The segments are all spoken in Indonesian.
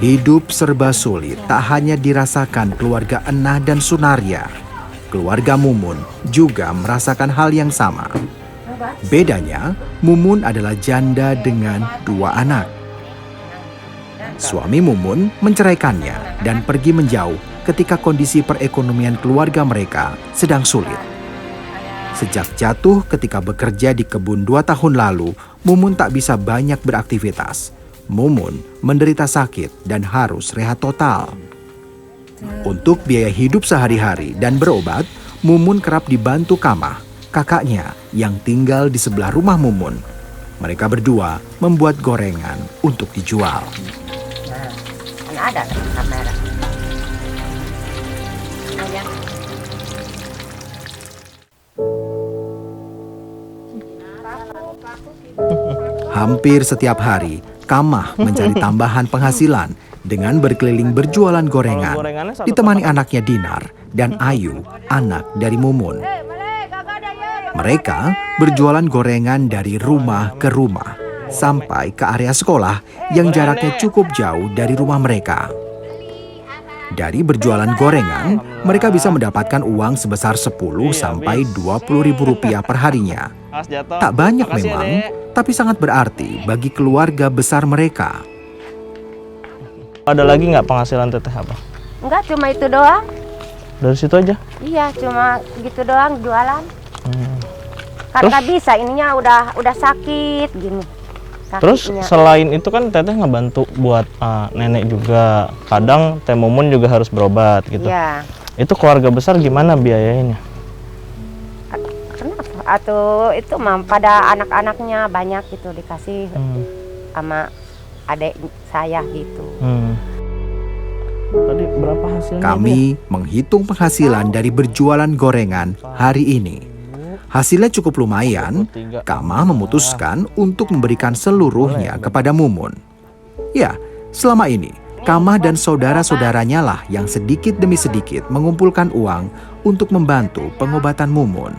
Hidup serba sulit tak hanya dirasakan keluarga Enah dan Sunaria. Keluarga Mumun juga merasakan hal yang sama. Bedanya, Mumun adalah janda dengan 2 anak. Suami Mumun menceraikannya dan pergi menjauh ketika kondisi perekonomian keluarga mereka sedang sulit. Sejak jatuh ketika bekerja di kebun 2 tahun lalu, Mumun tak bisa banyak beraktivitas. Mumun menderita sakit dan harus rehat total. Untuk biaya hidup sehari-hari dan berobat, Mumun kerap dibantu Kamah, kakaknya yang tinggal di sebelah rumah Mumun. Mereka berdua membuat gorengan untuk dijual. Nah, ada kamera. Hampir setiap hari, Kamah mencari tambahan penghasilan dengan berkeliling berjualan gorengan, ditemani anaknya Dinar dan Ayu, anak dari Mumun. Mereka berjualan gorengan dari rumah ke rumah, sampai ke area sekolah yang jaraknya cukup jauh dari rumah mereka. Dari berjualan gorengan, mereka bisa mendapatkan uang sebesar 10 sampai 20 ribu rupiah per harinya. Tak banyak memang, tapi sangat berarti bagi keluarga besar mereka. Ada lagi nggak penghasilan teteh apa? Enggak, cuma itu doang. Dari situ aja? Iya, cuma gitu doang jualan. Kan nggak bisa, ininya udah sakit gini. Terus Sakitnya. selain itu kan teteh ngebantu buat nenek juga. Kadang Teh Mumun juga harus berobat gitu. Iya. Itu keluarga besar gimana biayanya? Kenapa? Atau itu mah pada anak-anaknya banyak gitu dikasih sama adik saya gitu. Tadi berapa hasilnya? Kami menghitung penghasilan dari berjualan gorengan hari ini. Hasilnya cukup lumayan. Kamah memutuskan untuk memberikan seluruhnya kepada Mumun. Ya, selama ini Kamah dan saudara-saudaranya lah yang sedikit demi sedikit mengumpulkan uang untuk membantu pengobatan Mumun.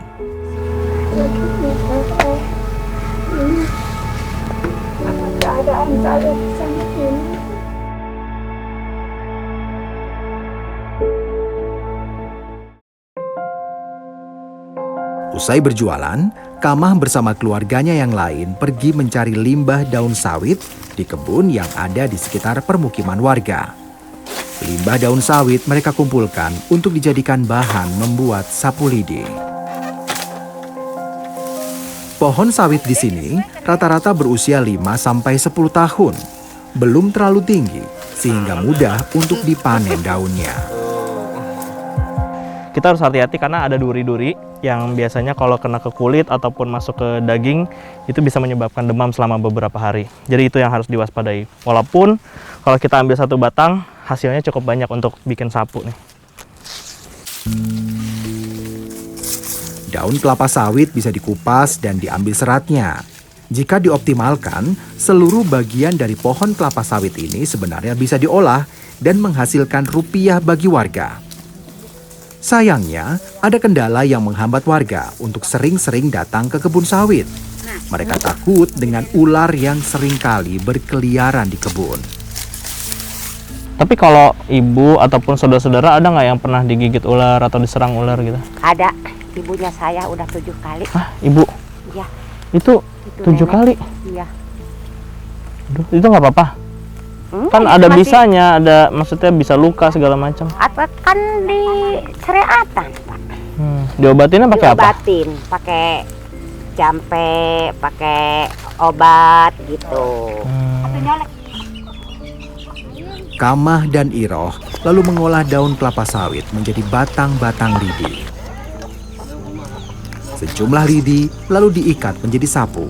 Usai berjualan, Kamah bersama keluarganya yang lain pergi mencari limbah daun sawit di kebun yang ada di sekitar permukiman warga. Limbah daun sawit mereka kumpulkan untuk dijadikan bahan membuat sapu lidi. Pohon sawit di sini rata-rata berusia 5 sampai 10 tahun. Belum terlalu tinggi sehingga mudah untuk dipanen daunnya. Kita harus hati-hati karena ada duri-duri yang biasanya kalau kena ke kulit ataupun masuk ke daging itu bisa menyebabkan demam selama beberapa hari. Jadi itu yang harus diwaspadai. Walaupun kalau kita ambil 1 batang hasilnya cukup banyak untuk bikin sapu nih. Daun kelapa sawit bisa dikupas dan diambil seratnya. Jika dioptimalkan, seluruh bagian dari pohon kelapa sawit ini sebenarnya bisa diolah dan menghasilkan rupiah bagi warga. Sayangnya, ada kendala yang menghambat warga untuk sering-sering datang ke kebun sawit. Mereka takut dengan ular yang seringkali berkeliaran di kebun. Tapi kalau ibu ataupun saudara-saudara ada nggak yang pernah digigit ular atau diserang ular gitu? Ada, ibunya saya udah 7 kali. Hah, ibu? Iya. Itu 7 nenek. kali? Iya. Aduh, itu nggak apa-apa? Kan ada bisanya, ada maksudnya bisa luka segala macam. Atau kan di cereatan, Pak. Diobatinnya pakai apa? Diobatin, pakai jampe, pakai obat gitu. Kamah dan Iroh lalu mengolah daun kelapa sawit menjadi batang-batang lidi. Sejumlah lidi lalu diikat menjadi sapu.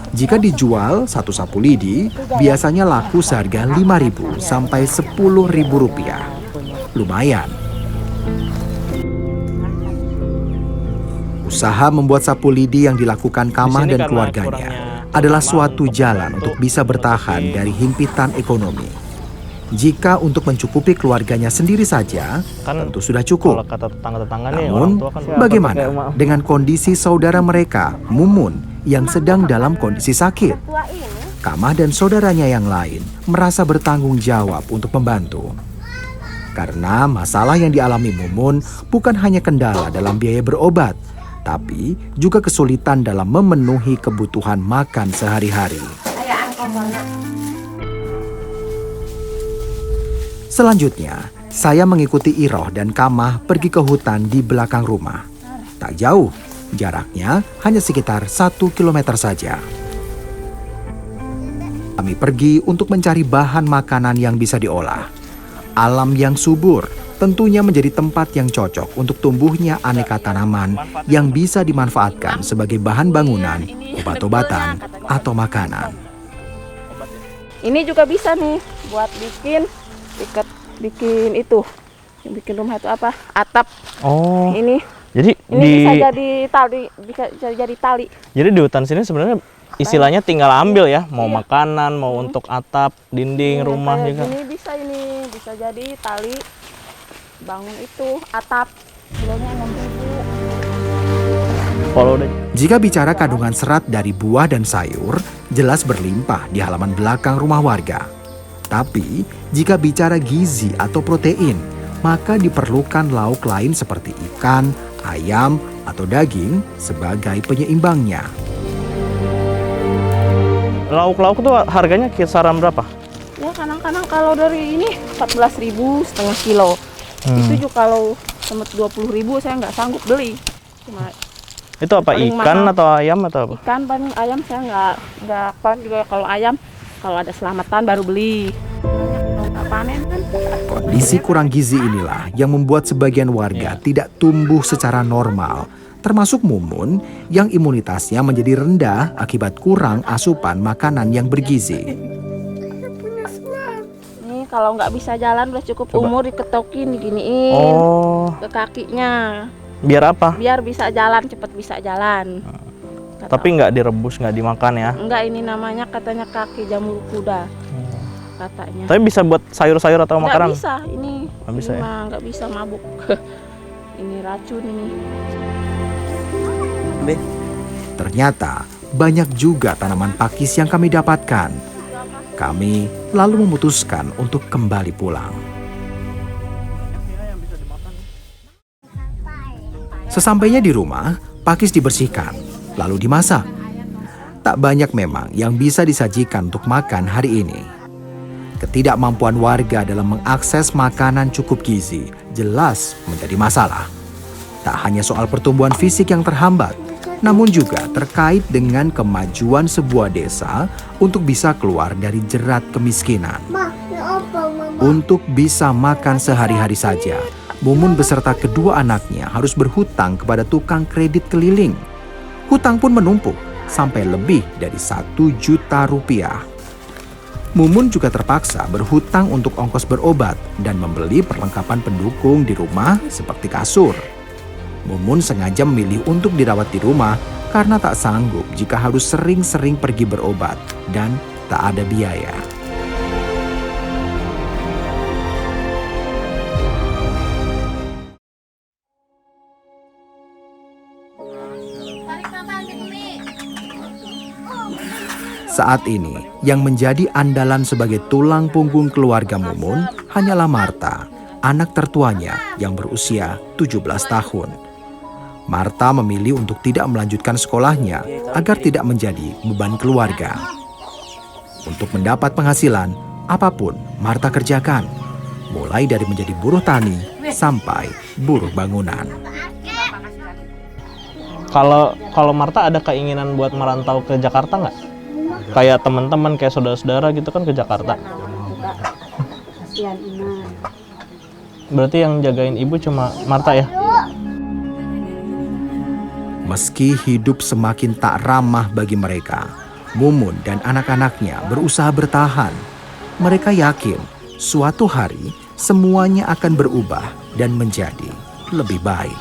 Jika dijual, 1 sapu lidi biasanya laku seharga 5.000 sampai 10.000 rupiah. Lumayan. Usaha membuat sapu lidi yang dilakukan Kamah dan keluarganya adalah suatu jalan untuk bisa bertahan dari himpitan ekonomi. Jika untuk mencukupi keluarganya sendiri saja, tentu sudah cukup. Namun, bagaimana dengan kondisi saudara mereka, Mumun, yang sedang dalam kondisi sakit? Kamah dan saudaranya yang lain merasa bertanggung jawab untuk membantu. Karena masalah yang dialami Mumun bukan hanya kendala dalam biaya berobat, tapi juga kesulitan dalam memenuhi kebutuhan makan sehari-hari. Selanjutnya, saya mengikuti Iroh dan Kamah pergi ke hutan di belakang rumah. Tak jauh, jaraknya hanya sekitar 1 kilometer saja. Kami pergi untuk mencari bahan makanan yang bisa diolah. Alam yang subur tentunya menjadi tempat yang cocok untuk tumbuhnya aneka tanaman yang bisa dimanfaatkan sebagai bahan bangunan, obat-obatan, atau makanan. Ini juga bisa nih buat bikin itu. Yang bikin rumah itu apa? Atap. Oh. Ini bisa jadi tali. Jadi di hutan sini sebenarnya istilahnya tinggal ambil ya, mau makanan, mau untuk atap, dinding, rumah juga. Ini bisa jadi tali, bangun itu atap. Kilonya 6.000. Jika bicara kandungan serat dari buah dan sayur, jelas berlimpah di halaman belakang rumah warga. Tapi, jika bicara gizi atau protein, maka diperlukan lauk lain seperti ikan, ayam, atau daging sebagai penyeimbangnya. Lauk-lauk tuh harganya kisaran berapa? Ya kadang-kadang kalau dari ini 14.000 setengah kilo. Itu juga kalau semut 20.000 saya nggak sanggup beli. Cuma itu apa, ikan mahal. Atau ayam atau apa? Ikan, paling ayam saya nggak paling juga kalau ayam kalau ada selamatan baru beli. Panen kan. Kondisi kurang gizi inilah yang membuat sebagian warga tidak tumbuh secara normal. Termasuk Mumun yang imunitasnya menjadi rendah akibat kurang asupan makanan yang bergizi. Ini kalau nggak bisa jalan udah cukup umur diketokin, diginiin ke kakinya. Biar apa? Biar bisa jalan, cepat bisa jalan. Tapi nggak direbus, nggak dimakan ya? Enggak, ini namanya katanya kaki jamur kuda. Katanya. Tapi bisa buat sayur-sayur atau makanan? Nggak bisa, ini nggak bisa ya? Nggak bisa, mabuk. Ini racun ini. Ternyata banyak juga tanaman pakis yang kami dapatkan. Kami lalu memutuskan untuk kembali pulang. Sesampainya di rumah, pakis dibersihkan, lalu dimasak. Tak banyak memang yang bisa disajikan untuk makan hari ini. Ketidakmampuan warga dalam mengakses makanan cukup gizi jelas menjadi masalah. Tak hanya soal pertumbuhan fisik yang terhambat, namun juga terkait dengan kemajuan sebuah desa untuk bisa keluar dari jerat kemiskinan. Untuk bisa makan sehari-hari saja, Mumun beserta kedua anaknya harus berhutang kepada tukang kredit keliling. Hutang pun menumpuk sampai lebih dari 1 juta rupiah. Mumun juga terpaksa berhutang untuk ongkos berobat dan membeli perlengkapan pendukung di rumah seperti kasur. Mumun sengaja memilih untuk dirawat di rumah karena tak sanggup jika harus sering-sering pergi berobat dan tak ada biaya. Saat ini, yang menjadi andalan sebagai tulang punggung keluarga Mumun hanyalah Marta, anak tertuanya yang berusia 17 tahun. Marta memilih untuk tidak melanjutkan sekolahnya agar tidak menjadi beban keluarga. Untuk mendapat penghasilan, apapun Marta kerjakan, mulai dari menjadi buruh tani sampai buruh bangunan. Kalau Marta ada keinginan buat merantau ke Jakarta nggak? Kayak teman-teman, kayak saudara-saudara gitu kan ke Jakarta. Berarti yang jagain ibu cuma Marta ya? Meski hidup semakin tak ramah bagi mereka, Mumun dan anak-anaknya berusaha bertahan. Mereka yakin suatu hari semuanya akan berubah dan menjadi lebih baik.